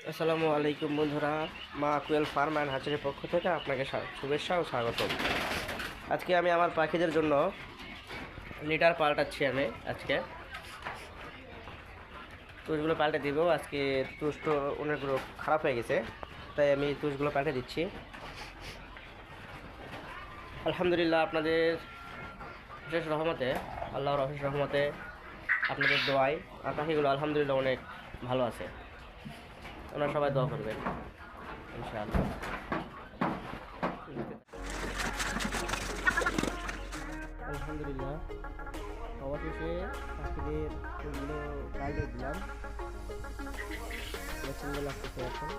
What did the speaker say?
আসসালামু আলাইকুম বন্ধুরা, মা কোয়েল ফার্ম অ্যান্ড হ্যাচারির পক্ষ থেকে আপনাকে শুভেচ্ছা ও স্বাগতম। আজকে আমি আমার পাখিদের জন্য লিটার পাল্টাচ্ছি। আমি আজকে তুষগুলো পাল্টে দিব। আজকে তুষটো অনেকগুলো খারাপ হয়ে গেছে, তাই আমি তুষগুলো পাল্টে দিচ্ছি। আলহামদুলিল্লাহ, আপনাদের বিশেষ রহমতে, আল্লাহর অশেষ রহমতে, আপনাদের দোয়ায় আর পাখিগুলো আলহামদুলিল্লাহ অনেক ভালো আছে। ওনারা সবাই দোয়া করবেন ইনশাআল্লাহ। আলহামদুলিল্লাহ, অবশেষে পাখিদের ফুলগুলো পাল্টে দিলাম। সুন্দর লাগতেছে এখন।